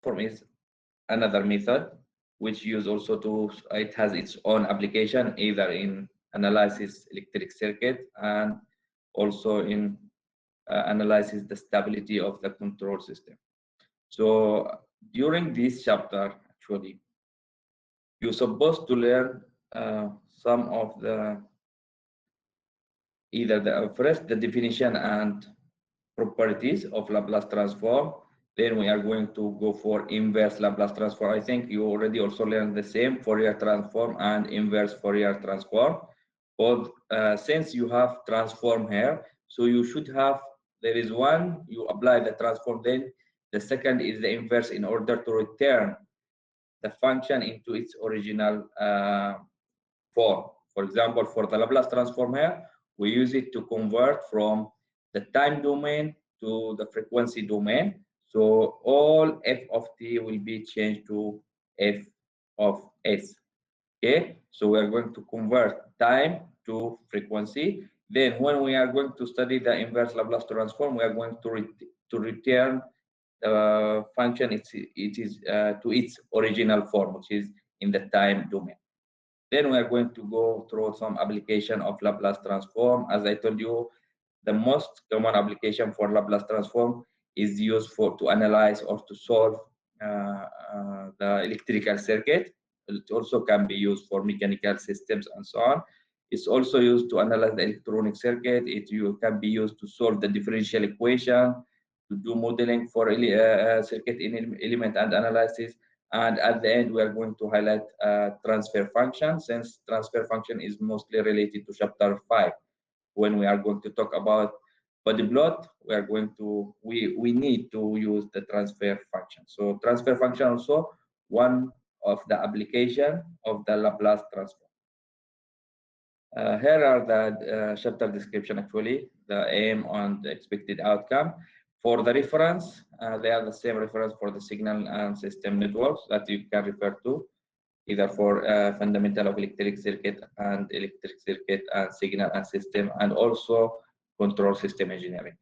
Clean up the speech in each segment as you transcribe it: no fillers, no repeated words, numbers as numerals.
transform is another method which use also to, it has its own application either in analysis electric circuit and also in analyzes the stability of the control system. So during this chapter, actually, you're supposed to learn some of the either the first the definition and properties of Laplace transform. Then we are going to go for inverse Laplace transform. I think you already also learned the same Fourier transform and inverse Fourier transform. But since you have transform here, so you should have, there is one, you apply the transform, then the second is the inverse in order to return the function into its original form. For example, for the Laplace transform here, we use it to convert from the time domain to the frequency domain. So all f of t will be changed to f of s. Okay, so we are going to convert time to frequency. Then when we are going to study the inverse Laplace transform, we are going to return the function it is to its original form, which is in the time domain. Then we are going to go through some application of Laplace transform. As I told you, the most common application for Laplace transform is used for to analyze or to solve the electrical circuit. It also can be used for mechanical systems and so on. It's also used to analyze the electronic circuit. It can be used to solve the differential equation, to do modeling for circuit element and analysis. And at the end, we are going to highlight transfer function, since transfer function is mostly related to chapter 5. When we are going to talk about body plot, we are going to, we need to use the transfer function. So transfer function also one of the application of the Laplace transform. Here are the chapter description, actually, the aim and the expected outcome. For the reference, they are the same reference for the signal and system networks that you can refer to, either for fundamental of electric circuit and signal and system, and also control system engineering.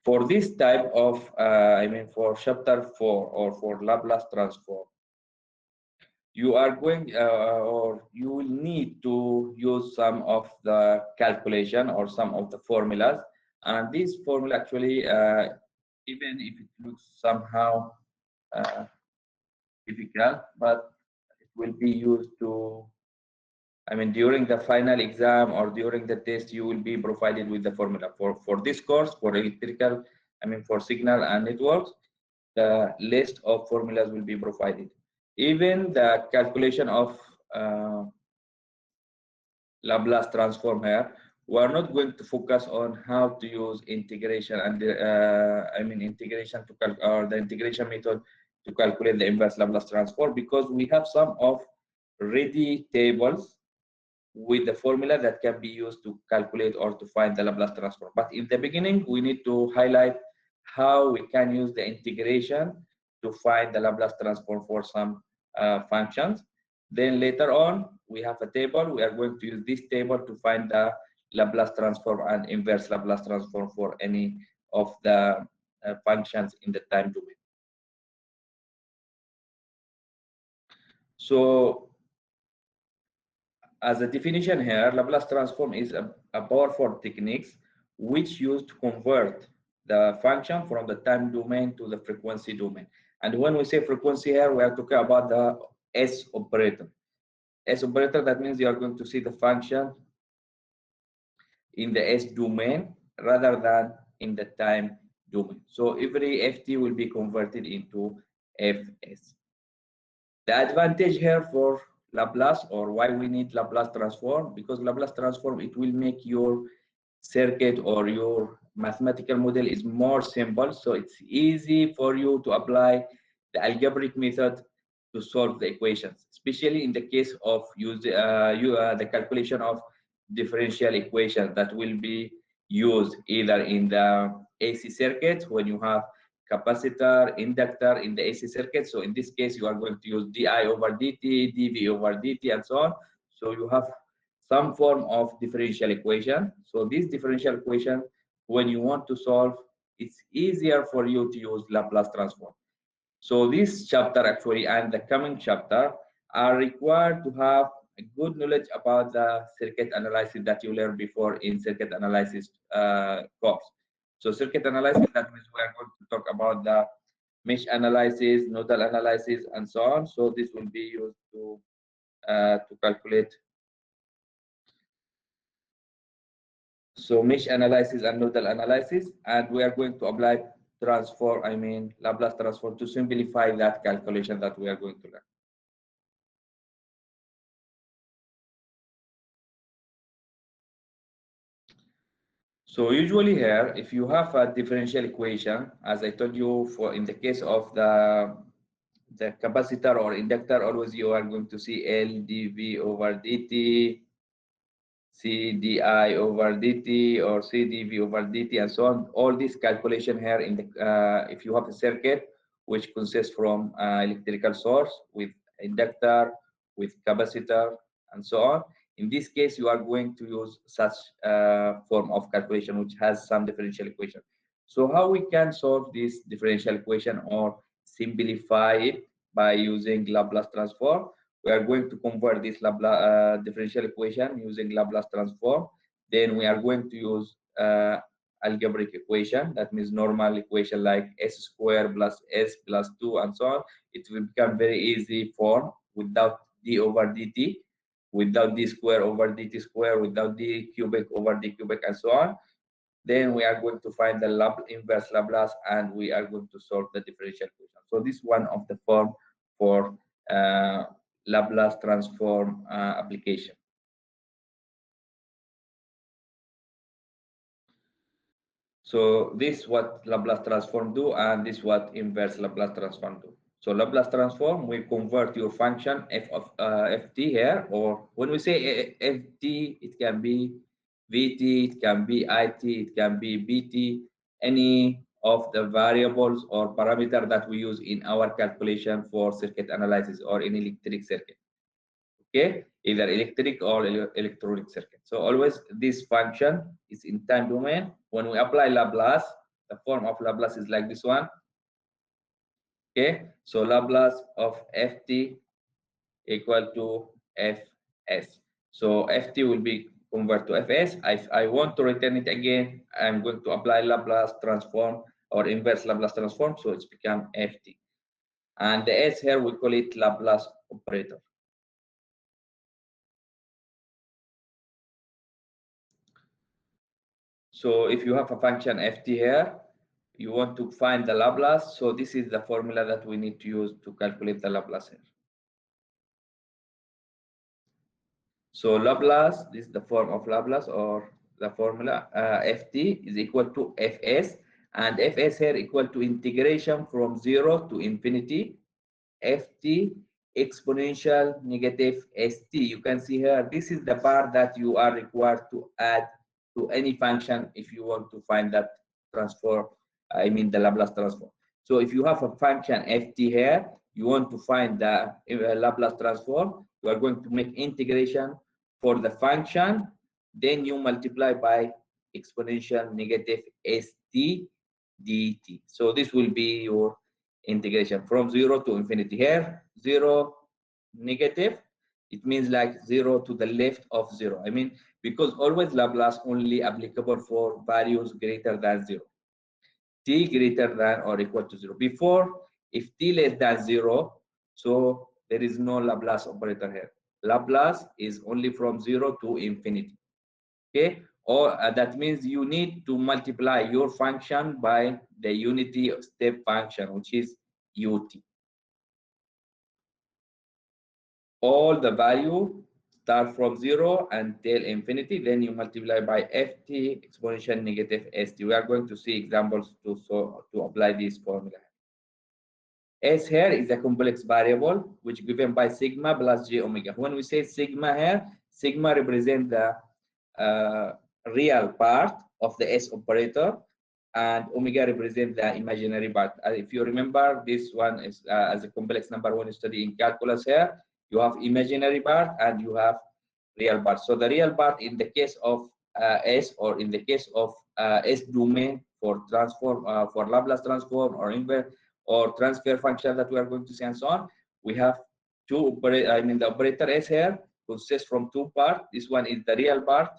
For this type of, I mean, for chapter 4 or for Laplace transform, you are going or you will need to use some of the calculation or some of the formulas, and this formula actually even if it looks somehow difficult, but it will be used to, I mean, during the final exam or during the test, you will be provided with the formula for this course, for electrical, I mean, for signal and networks. The list of formulas will be provided. Even the calculation of Laplace transform here, we are not going to focus on how to use integration and I mean integration to or the integration method to calculate the inverse Laplace transform, because we have some of ready tables with the formula that can be used to calculate or to find the Laplace transform. But in the beginning, we need to highlight how we can use the integration to find the Laplace transform for some functions. Then later on, we have a table. We are going to use this table to find the Laplace transform and inverse Laplace transform for any of the functions in the time domain. So as a definition here, Laplace transform is a powerful technique which used to convert the function from the time domain to the frequency domain. And when we say frequency here, we are talking about the S operator. S operator, that means you are going to see the function in the S domain rather than in the time domain. So every ft will be converted into fs. The advantage here for Laplace, or why we need Laplace transform, because Laplace transform, it will make your circuit or your mathematical model is more simple, so it's easy for you to apply the algebraic method to solve the equations, especially in the case of the calculation of differential equations that will be used either in the AC circuit when you have capacitor, inductor in the AC circuit. So in this case, you are going to use di over dt, dv over dt, and so on. So you have some form of differential equation. So this differential equation, when you want to solve, it's easier for you to use Laplace transform. So this chapter actually and the coming chapter are required to have a good knowledge about the circuit analysis that you learned before in circuit analysis course. So circuit analysis, that means we are going to talk about the mesh analysis, nodal analysis, and so on. So this will be used to calculate. So mesh analysis and nodal analysis, and we are going to apply transform, I mean Laplace transform, to simplify that calculation that we are going to learn. So usually here, if you have a differential equation, as I told you, for in the case of the capacitor or inductor, always you are going to see L dV over dt, C di over dt, or C dV over dt, and so on. All this calculation here in the if you have a circuit which consists from electrical source with inductor, with capacitor, and so on. In this case, you are going to use such form of calculation which has some differential equation. So how we can solve this differential equation or simplify it by using Laplace transform? We are going to convert this Laplace differential equation using Laplace transform. Then we are going to use algebraic equation, that means normal equation like s squared plus s plus 2 and so on. It will become very easy form without d over dt, without d square over dt square, without d cubic over d cubic, and so on. Then we are going to find the inverse Laplace, and we are going to solve the differential equation. So this is one of the form for Laplace transform application. So this what Laplace transform do, and this what inverse Laplace transform do. So Laplace transform will convert your function f of ft here, or when we say ft, it can be vt, it can be it, it can be bt, any of the variables or parameter that we use in our calculation for circuit analysis or in electric circuit. Okay, either electric or electronic circuit. So always this function is in time domain. When we apply Laplace, the form of Laplace is like this one. Okay, so Laplace of ft equal to fs. So ft will be converted to fs. If I want to return it again, I'm going to apply Laplace transform or inverse Laplace transform, so it's become ft. And the s here, we call it Laplace operator. So if you have a function ft here, you want to find the Laplace. So this is the formula that we need to use to calculate the Laplace here. So Laplace, this is the form of Laplace or the formula ft is equal to fs, and fs here equal to integration from 0 to infinity ft exponential negative st. You can see here, this is the part that you are required to add to any function if you want to find that transform, I mean the Laplace transform. So if you have a function ft here, you want to find the Laplace transform, you are going to make integration for the function, then you multiply by exponential negative st dt. So this will be your integration from 0 to infinity. Here 0 negative, it means like 0 to the left of 0. I mean, because always Laplace only applicable for values greater than 0, t greater than or equal to 0. Before, if t less than 0, so there is no Laplace operator here. Laplace is only from 0 to infinity. Okay, or that means you need to multiply your function by the unity step function, which is ut. All the value start from 0 until infinity, then you multiply by ft exponential negative st. We are going to see examples to apply this formula. S here is a complex variable which given by sigma plus j omega. When we say sigma here, sigma represents the real part of the S operator, and omega represents the imaginary part. If you remember, this one is as a complex number when you study in calculus here, you have imaginary part and you have real part. So the real part in the case of S, or in the case of S domain for transform, for Laplace transform or inverse, or transfer function that we are going to see and so on. We have two the operator S here consists from two parts. This one is the real part.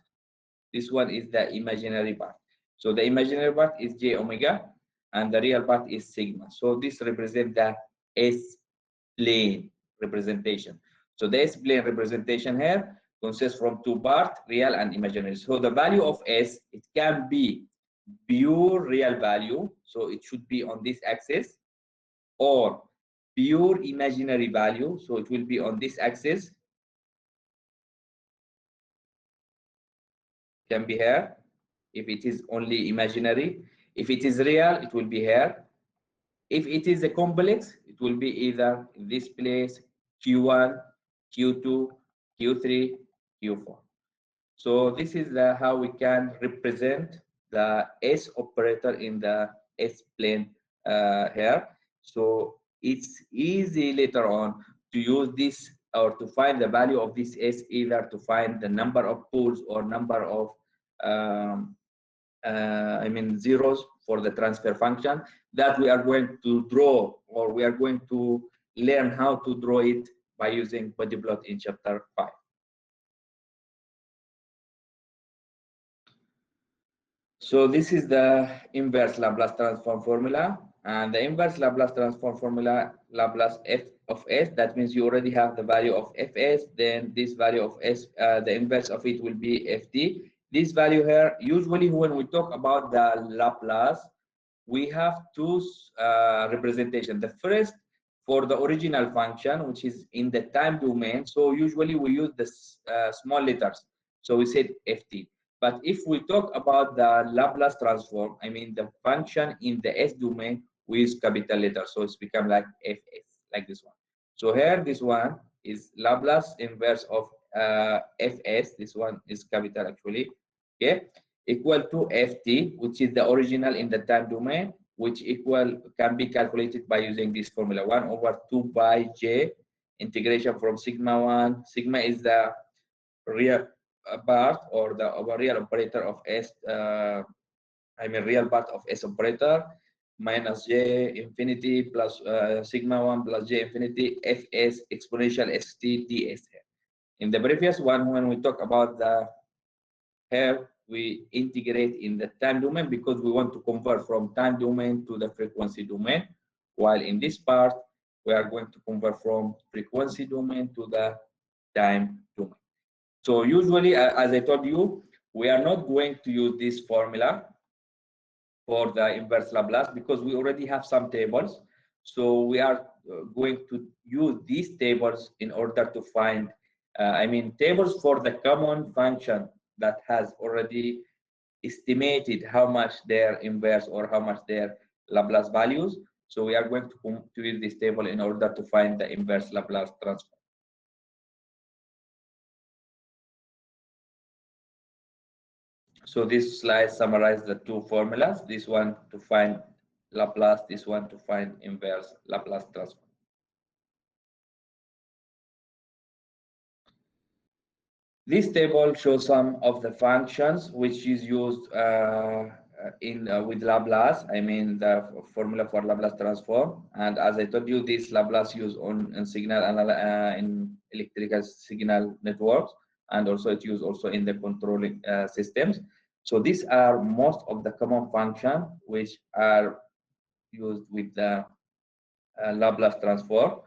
This one is the imaginary part. So the imaginary part is j omega, and the real part is sigma. So this represents the S-plane representation. So the S-plane representation here consists from two parts, real and imaginary. So the value of S, it can be pure real value, so it should be on this axis, or pure imaginary value, so it will be on this axis. Can be here if it is only imaginary. If it is real, it will be here. If it is a complex, it will be either in this place, Q1, Q2, Q3, Q4. So this is how we can represent the S operator in the S plane here. So it's easy later on to use this or to find the value of this S, either to find the number of poles or number of zeros for the transfer function that we are going to draw, or we are going to learn how to draw it by using body plot in chapter 5. So this is the inverse Laplace transform formula, and the inverse Laplace transform formula, Laplace f of s, that means you already have the value of fs, then this value of s, the inverse of it will be ft. This value here, usually when we talk about the Laplace, we have two representation. The first for the original function, which is in the time domain. So usually we use the small letters. So we said ft. But if we talk about the Laplace transform, the function in the S domain, we use capital letters. So it's become like fs, like this one. So here, this one is Laplace inverse of fs. This one is capital actually. Okay, equal to ft, which is the original in the time domain, which can be calculated by using this formula, 1 over 2 pi j integration from sigma 1. Sigma is the real part, or the real operator of S, real part of S operator, minus j infinity plus sigma 1 plus j infinity fs exponential st ds. In the previous one, when we talk about the here, we integrate in the time domain because we want to convert from time domain to the frequency domain, while in this part, we are going to convert from frequency domain to the time domain. So usually, as I told you, we are not going to use this formula for the inverse Laplace because we already have some tables. So we are going to use these tables in order to find, tables for the common function that has already estimated how much their inverse or how much their Laplace values. So we are going to use this table in order to find the inverse Laplace transform. So this slide summarizes the two formulas, this one to find Laplace, this one to find inverse Laplace transform. This table shows some of the functions which is used with Laplace, the formula for Laplace transform. And as I told you, this Laplace used in signal in electrical signal networks, and also it's used also in the controlling systems. So these are most of the common functions which are used with the Laplace transform.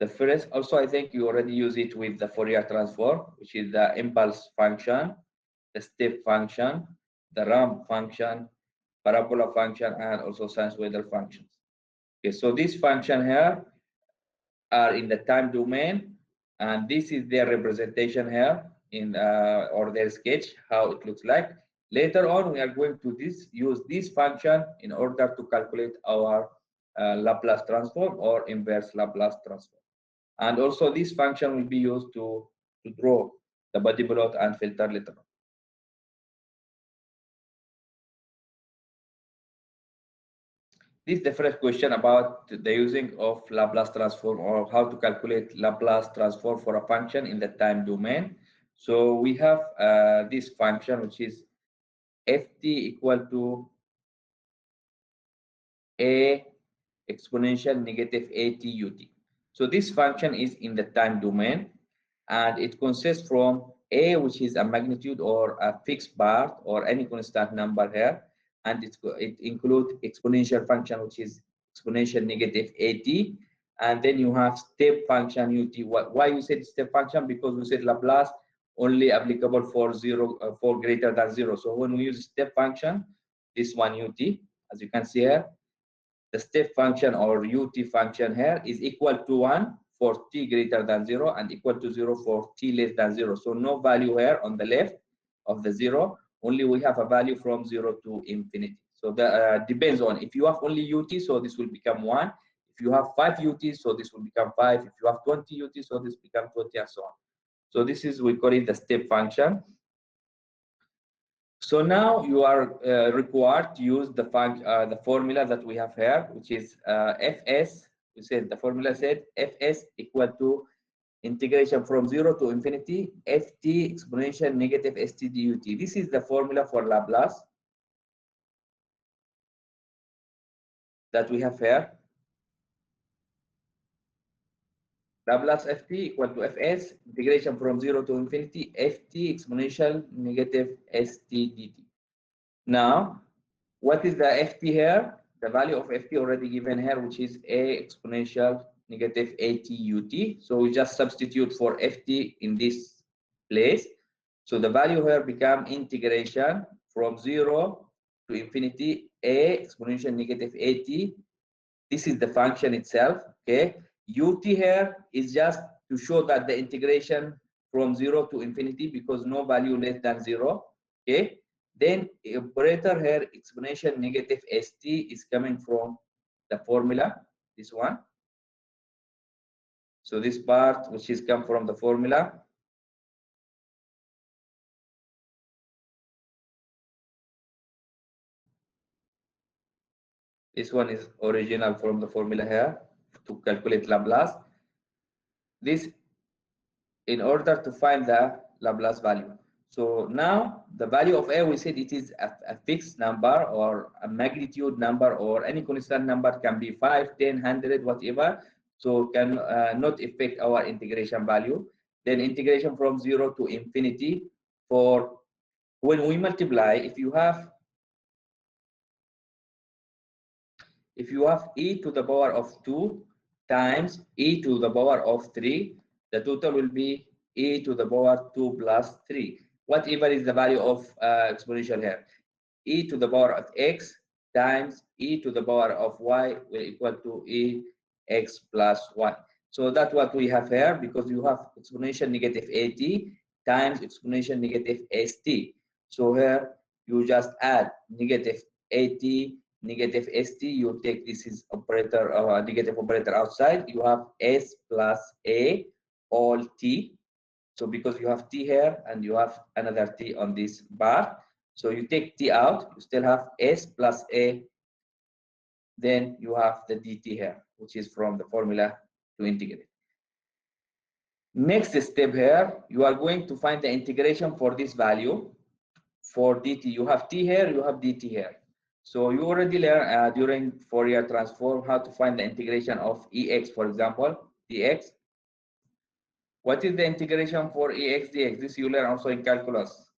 The first, also I think you already use it with the Fourier transform, which is the impulse function, the step function, the ramp function, parabola function, and also sinusoidal functions. Okay, so this function here are in the time domain, and this is their representation here in or their sketch, how it looks like. Later on, we are going to use this function in order to calculate our Laplace transform or inverse Laplace transform. And also this function will be used to draw the body plot and filter later on. This is the first question about the using of Laplace transform, or how to calculate Laplace transform for a function in the time domain. So we have this function, which is ft equal to a exponential negative at ut. So this function is in the time domain, and it consists from a, which is a magnitude or a fixed part or any constant number here, and it includes exponential function, which is exponential negative at, and then you have step function ut. Why you said step function? Because we said Laplace only applicable for for greater than 0. So when we use step function, this one ut, as you can see here, the step function or ut function here is equal to 1 for t greater than 0 and equal to 0 for t less than 0. So no value here on the left of the 0, only we have a value from 0 to infinity. So that depends on if you have only ut, so this will become 1. If you have 5 ut, so this will become 5. If you have 20 ut, so this becomes 20, and so on. So this is, we call it the step function. So now you are required to use the formula that we have here, which is Fs. We said the formula said Fs equal to integration from 0 to infinity Ft exponential negative st dut. This is the formula for Laplace that we have here. Laplace Ft equal to Fs integration from 0 to infinity Ft exponential negative st dt. Now, what is the Ft here? The value of Ft already given here, which is a exponential negative at ut. So we just substitute for Ft in this place. So the value here become integration from 0 to infinity a exponential negative at. This is the function itself. Okay, ut here is just to show that the integration from 0 to infinity, because no value less than 0. Okay, then operator here exponential negative st is coming from the formula, this one. So this part which is come from the formula, this one is original from the formula here to calculate Laplace. This in order to find the Laplace value. So now the value of a, we said it is a fixed number or a magnitude number or any constant number, can be 5, 10, 100, whatever. So can not affect our integration value. Then integration from 0 to infinity, for when we multiply, if you have e to the power of 2 times e to the power of 3, the total will be e to the power 2 plus 3. Whatever is the value of exponential here, e to the power of x times e to the power of y will equal to e x plus 1. So that's what we have here, because you have exponential negative at times exponential negative st. So here you just add negative at negative st, you take this is operator negative operator outside, you have s plus a all t. So because you have t here and you have another t on this bar, so you take t out, you still have s plus a, then you have the dt here, which is from the formula to integrate. Next step here, you are going to find the integration for this value. For dt, you have t here, you have dt here. So you already learned during Fourier transform how to find the integration of ex, for example, dx. What is the integration for ex dx? This you learn also in calculus.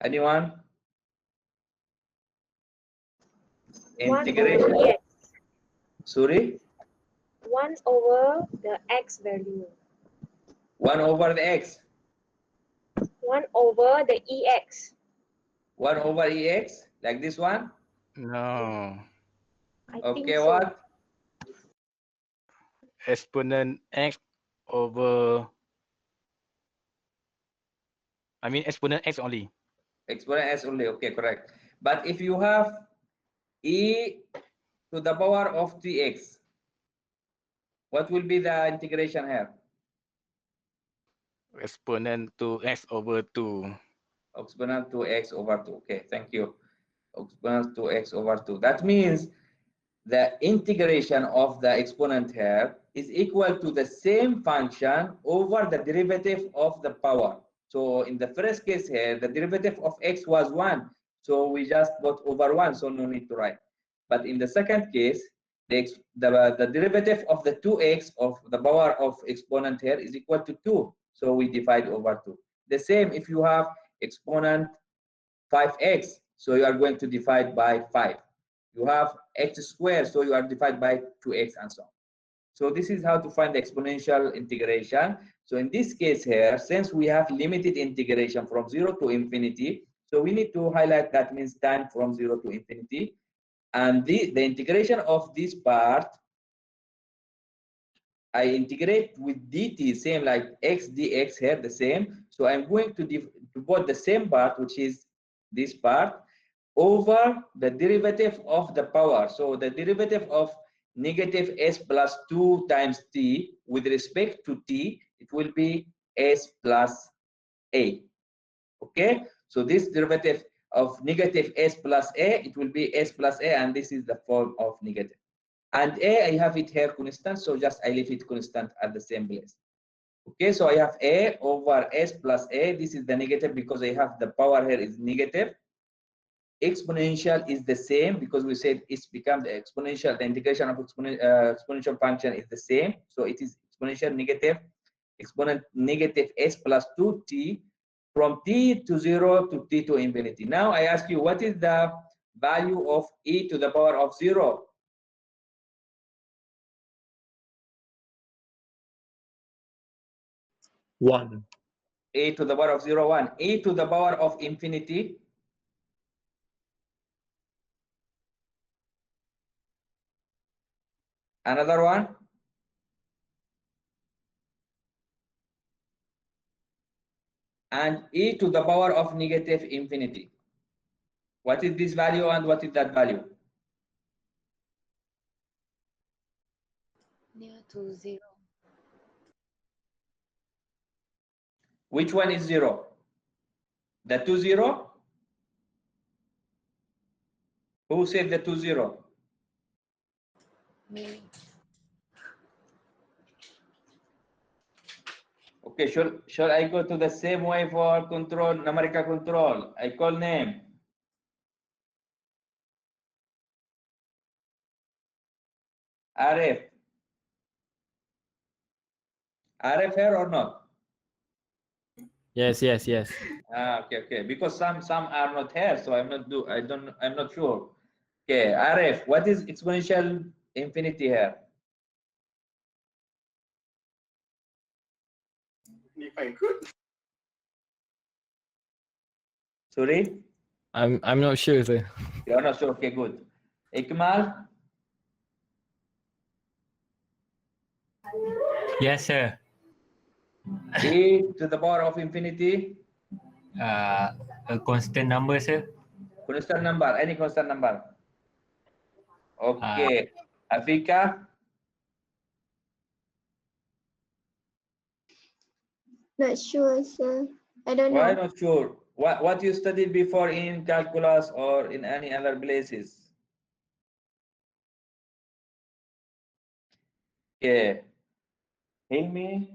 Anyone? Integration. 1 over x. Sorry? 1 over the x value. 1 over the x. 1 over the ex. 1 over ex, like this one? No. Okay, so. What? Exponent x over, exponent x only. Exponent x only, okay, correct. But if you have e to the power of tx, what will be the integration here? Exponent to x over 2. Exponent to x over 2. Okay, thank you. Exponent to x over 2. That means the integration of the exponent here is equal to the same function over the derivative of the power. So in the first case here, the derivative of x was 1. So we just got over 1, so no need to write. But in the second case, the derivative of the 2x of the power of exponent here is equal to 2. So we divide over 2. The same if you have exponent 5x, so you are going to divide by 5. You have x squared, so you are divided by 2x and so on. So this is how to find the exponential integration. So in this case here, since we have limited integration from 0 to infinity, so we need to highlight that means time from 0 to infinity. And the integration of this part, I integrate with dt, same like x dx here, the same. So I'm going to put the same part, which is this part, over the derivative of the power. So the derivative of negative s plus 2 times t with respect to t, it will be s plus a. Okay, so this derivative of negative s plus a, it will be s plus a, and this is the form of negative. And a, I have it here constant, so just I leave it constant at the same place. Okay, so I have a over s plus a. This is the negative because I have the power here is negative. Exponential is the same because we said it's become the exponential. The integration of exponential function is the same, so it is exponential negative exponent negative s plus 2t from t to 0 to t to infinity. Now I ask you, what is the value of e to the power of 0? One. A to the power of 0, 1. E to the power of infinity. Another one. And e to the power of negative infinity. What is this value and what is that value? Near to 0. Which one is 0? The 2, 0? Who said the 2, 0? Me. Okay, shall I go to the same way for control, numerical control? I call name. Arif. Arif here or not? Yes, yes, yes. Okay. Because some are not here, so I'm not sure. Okay, Arif, what is exponential infinity here? If I could. Sorry? I'm not sure, sir. You're not sure. Okay, good. Ikmal? Yes, sir. E to the power of infinity? A constant number, sir. Constant number, any constant number. Okay. Afika? Not sure, sir. I don't Why know. not sure? What you studied before in calculus or in any other places? Yeah. Hilmi?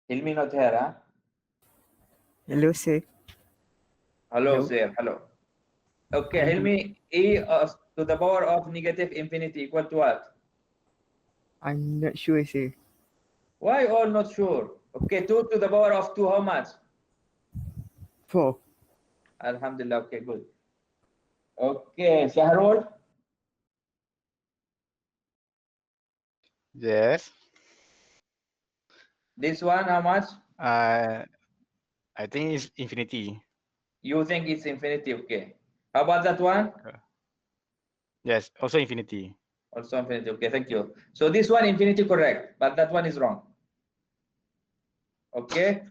Hilmi not here, huh? Hello, sir. Hello, Hello. sir. Hello. Okay, I'm- Hilmi, e to the power of negative infinity equal to what? I'm not sure, sir. Why all not sure? Okay, 2 to the power of 2, how much? 4. Alhamdulillah, okay, good. Okay, Shahrul, Yes. this one, how much? I think it's infinity. You think it's infinity, okay. How about that one? Yes, also infinity. Also infinity, okay, thank you. So this one, infinity correct, but that one is wrong. Okay.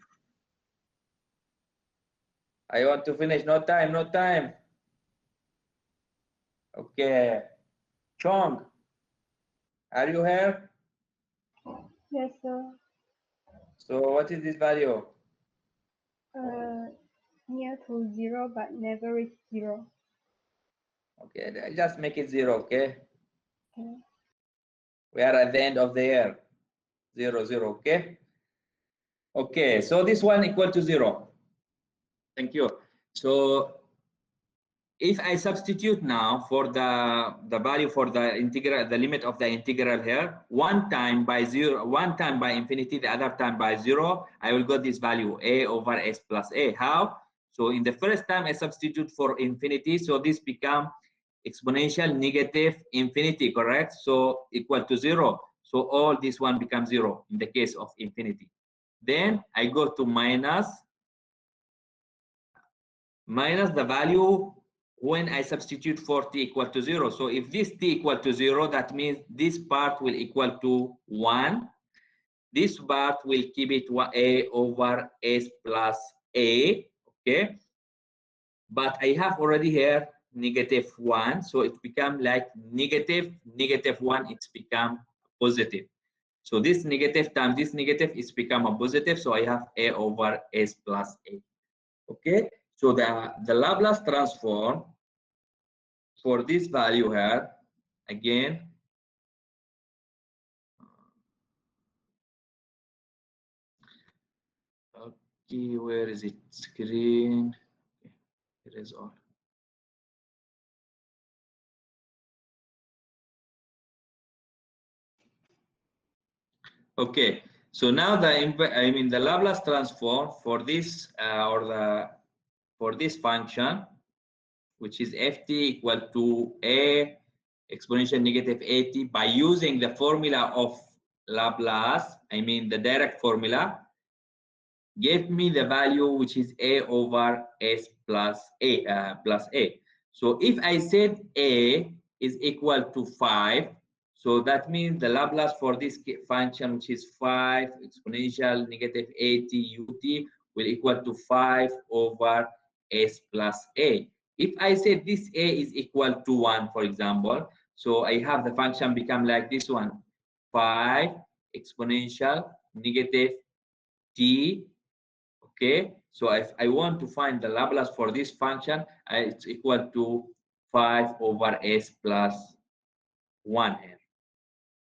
I want to finish, no time, no time. Okay. Chong, are you here? Yes, sir. So what is this value? Near to 0, but never reach 0. Okay, just make it 0, okay? Okay. We are at the end of the year. 0, 0, okay? Okay, so this one equal to 0. Thank you. So if I substitute now for the value for the integral, the limit of the integral here, one time by infinity, the other time by 0, I will get this value a over s plus a. How? So in the first time I substitute for infinity, so this become exponential negative infinity, correct? So equal to 0. So all this one becomes 0 in the case of infinity. Then I go to minus the value when I substitute for t equal to 0. So if this t equal to 0, that means this part will equal to 1. This part will keep it a over s plus a, okay? But I have already here negative 1, so it become like negative 1, it's become positive. So this negative times this negative is become a positive, so I have a over s plus a. Okay, so the Laplace transform for this value here, again, okay, where is it? Screen. Okay, here is all. Okay, so now the Laplace transform for this for this function, which is ft equal to a exponential negative at by using the formula of Laplace, the direct formula, gave me the value which is a over s plus a. So if I said a is equal to 5, so that means the Laplace for this function, which is 5 exponential negative at ut, will equal to 5 over s plus a. If I say this a is equal to 1, for example, so I have the function become like this one, 5 exponential negative t. Okay, so if I want to find the Laplace for this function, it's equal to 5 over s plus 1 here.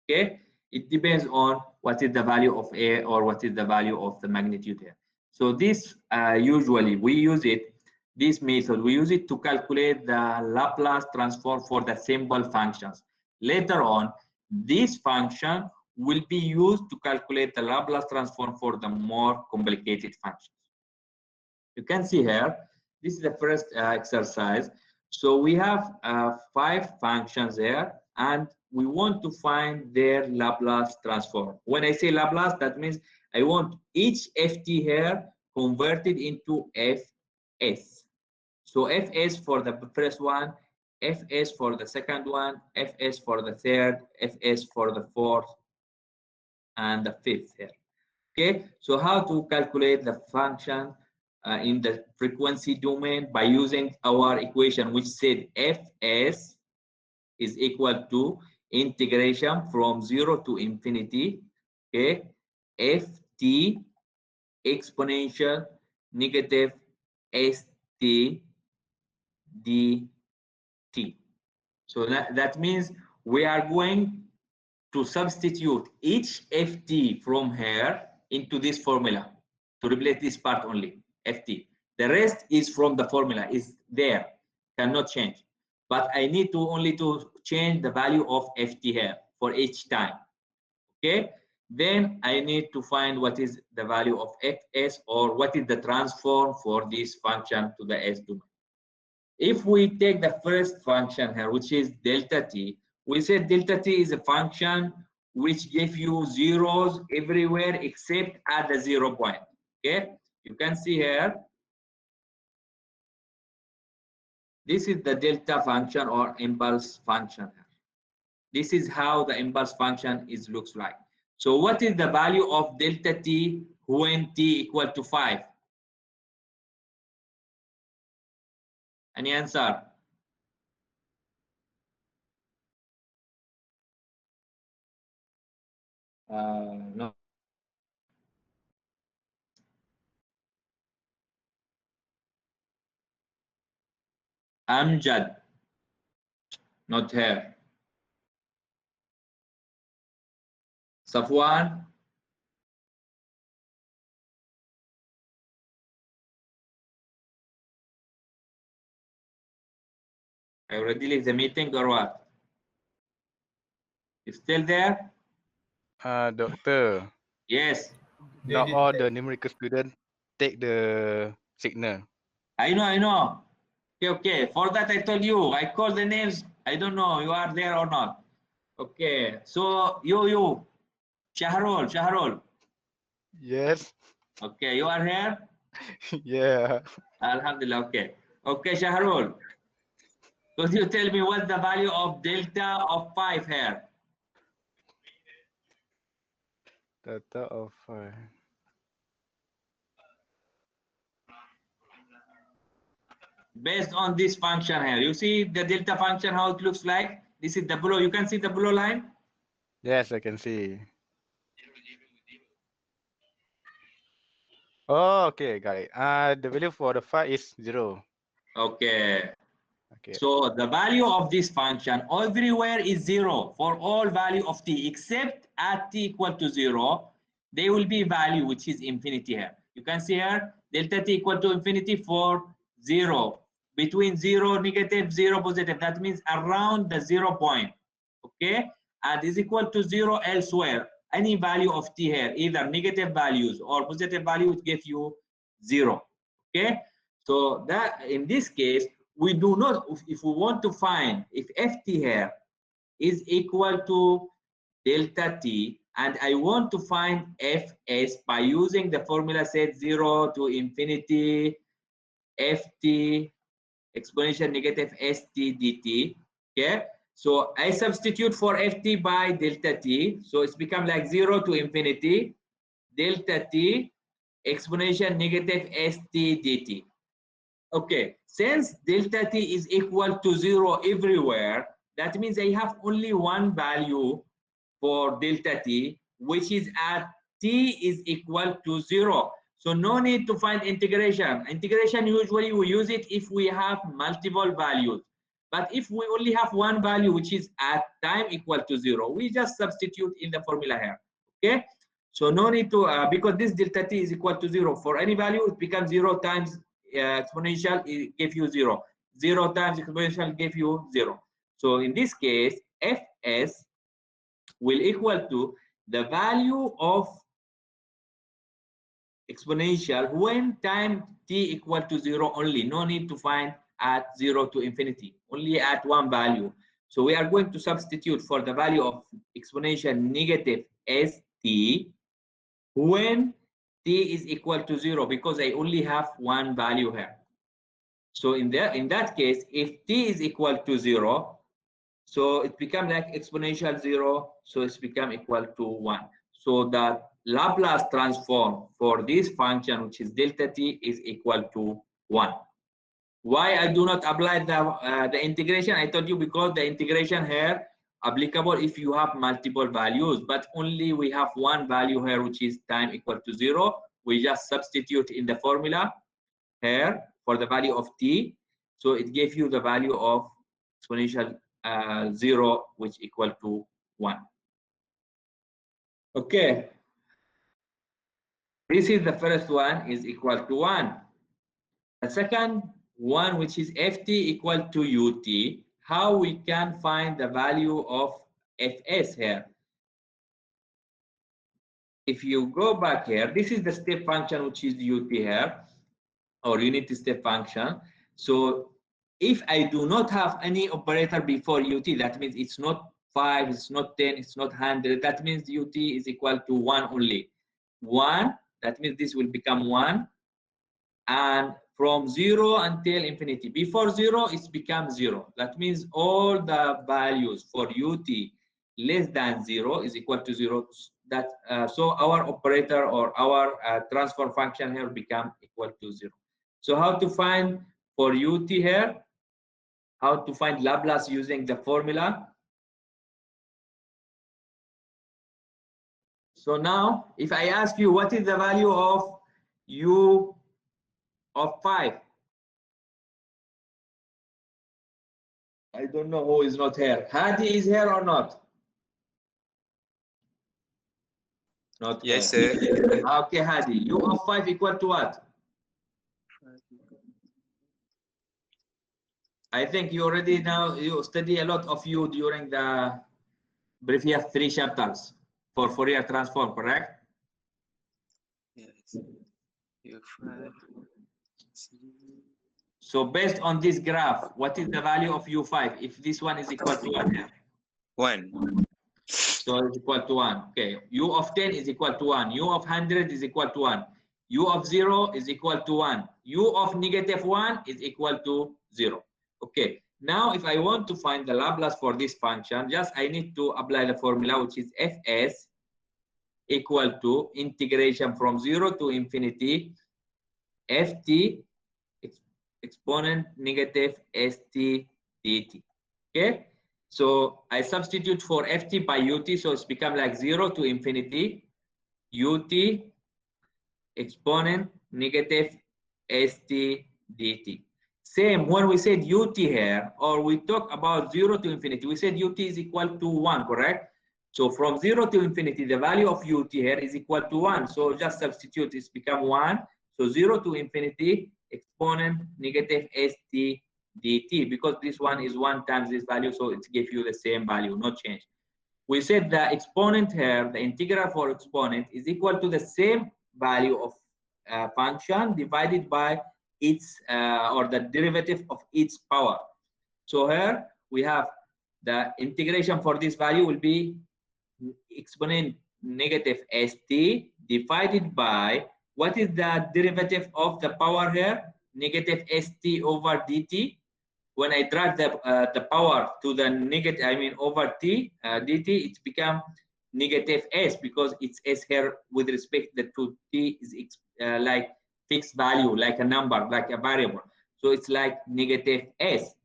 Okay, it depends on what is the value of a or what is the value of the magnitude here. So this usually we use it, this method, we use it to calculate the Laplace transform for the simple functions. Later on, this function will be used to calculate the Laplace transform for the more complicated functions. You can see here, this is the first exercise. So we have 5 functions here, and we want to find their Laplace transform. When I say Laplace, that means I want each ft here converted into fs. So fs for the first one, fs for the second one, fs for the third, fs for the fourth, and the fifth here. Okay, so how to calculate the function in the frequency domain by using our equation, which said fs is equal to integration from 0 to infinity, okay, ft exponential negative st dt. So that means we are going to substitute each ft from here into this formula to replace this part only, ft. The rest is from the formula, is there, cannot change. But I need to only to change the value of ft here for each time. Okay, then I need to find what is the value of fs, or what is the transform for this function to the s domain. If we take the first function here, which is delta t, we said delta t is a function which gives you zeros everywhere except at the 0 point. Okay, you can see here, this is the delta function or impulse function. This is how the impulse function looks like. So what is the value of delta t when t equal to 5? Any answer? No. Amjad, not here. Safwan, I already leave the meeting or what? You still there? Doctor, Yes. not all the numerical students take the signal. I know. Okay. For that I told you, I call the names. I don't know you are there or not. Okay. So you, Shahrul. Yes. Okay, you are here? Yeah. Alhamdulillah. Okay, Shahrul. Could you tell me what's the value of delta of 5 here? Delta of 5. Based on this function here. You see the delta function, how it looks like? This is the below. You can see the below line? Yes, I can see. Oh, okay, got it. The value for the 5 is 0. Okay. Okay. So the value of this function everywhere is 0 for all value of t, except at t equal to 0, there will be value which is infinity here. You can see here delta t equal to infinity for 0, between 0, negative, 0, positive. That means around the 0 point. Okay, and is equal to 0 elsewhere. Any value of t here, either negative values or positive value, would give you 0. Okay, so that in this case, we do not, if we want to find if ft here is equal to delta t, and I want to find fs by using the formula set 0 to infinity ft exponential negative st dt. Okay, so I substitute for ft by delta t, so it's become like 0 to infinity delta t exponential negative st dt. Okay, since delta t is equal to 0 everywhere, that means I have only one value for delta t, which is at t is equal to 0. So no need to find integration. Integration, usually we use it if we have multiple values. But if we only have one value, which is at time equal to 0, we just substitute in the formula here. Okay, so no need to, because this delta t is equal to 0. For any value, it becomes 0 times exponential, it give you 0. 0 times exponential give you 0. So in this case, fs will equal to the value of exponential when time t equal to 0 only. No need to find at 0 to infinity, only at one value. So we are going to substitute for the value of exponential negative st when t is equal to 0, because I only have one value here. So in that case, if t is equal to 0, so it become like exponential 0, so it's become equal to 1. So the Laplace transform for this function, which is delta t, is equal to 1. Why I do not apply the integration? I told you because the integration here applicable if you have multiple values, but only we have one value here, which is time equal to 0. We just substitute in the formula here for the value of t, so it gave you the value of exponential 0, which equal to 1. Okay, this is the first one, is equal to 1. The second one, which is ft equal to ut, how we can find the value of fs here? If you go back here, this is the step function, which is ut here, or unit step function. So if I do not have any operator before ut, that means it's not 5, it's not 10, it's not 100. That means ut is equal to 1 only. 1, that means this will become 1. And from 0 until infinity. Before 0, it's become 0. That means all the values for ut less than 0 is equal to 0. That so our operator or our transfer function here become equal to 0. So how to find for ut here? How to find Laplace using the formula? So now, if I ask you what is the value of u of 5? I don't know who is not here. Hadi is here or not? Not Yes, here. sir. Okay, Hadi. U of 5 equal to what? I think you already now you study a lot of you during the previous 3 chapters for Fourier transform, correct? Yes. U5. So based on this graph, what is the value of U5 if this one is equal to 1 here? 1. So it's equal to 1. Okay. U of 10 is equal to 1. U of 100 is equal to 1. U of 0 is equal to 1. U of negative 1 is equal to 0. Okay. Now, if I want to find the Laplace for this function, just I need to apply the formula, which is Fs equal to integration from 0 to infinity Ft exponent negative St dt. Okay. So I substitute for Ft by Ut, so it's become like 0 to infinity Ut exponent negative St dt. Same when we said Ut here, or we talk about 0 to infinity, we said Ut is equal to 1, correct? So from 0 to infinity, the value of Ut here is equal to 1. So just substitute, it's become 1. So 0 to infinity exponent negative St dt, because this one is 1 times this value, so it gives you the same value, no change. We said the exponent here, the integral for exponent is equal to the same value of function divided by its or the derivative of its power. So here we have the integration for this value will be exponent negative St divided by what is the derivative of the power here? Negative St over dt. When I drag the power to the negative, I mean over t dt, it's become negative s, because it's s here with respect to t is like fixed value, like a number, like a variable. So it's like negative s.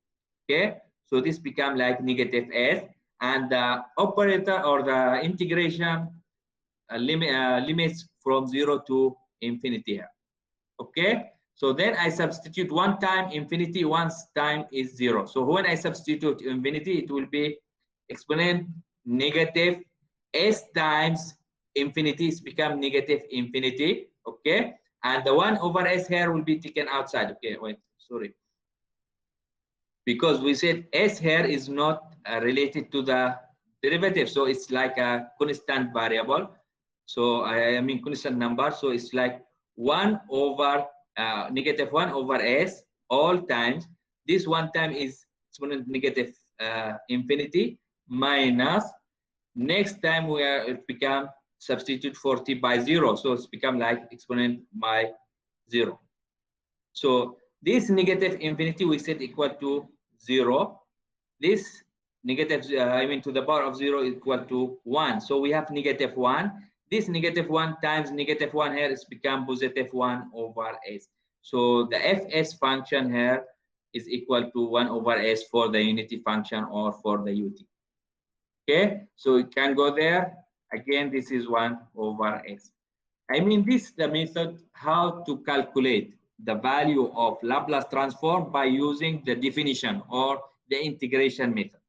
Okay, so this become like negative s, and the operator or the integration limits from 0 to infinity here. Okay. So then I substitute 1 time infinity, 1 time is 0. So when I substitute infinity, it will be exponent negative s times infinity. It's become negative infinity. Okay. And the 1 over s here will be taken outside. Okay, wait, sorry. Because we said s here is not related to the derivative. So it's like a constant variable. So I mean constant number. So it's like 1 over negative 1 over s all times. This 1 time is exponent negative infinity minus next time we are it become substitute for t by 0. So it's become like exponent by 0. So this negative infinity we said equal to 0. This negative I mean to the power of 0 equal to 1. So we have negative 1. This negative 1 times negative 1 here is become positive 1 over s. So the fs function here is equal to 1 over s for the unity function or for the ut. Okay, so it can go there. Again, this is 1 over s. I mean, this is the method how to calculate the value of Laplace transform by using the definition or the integration method.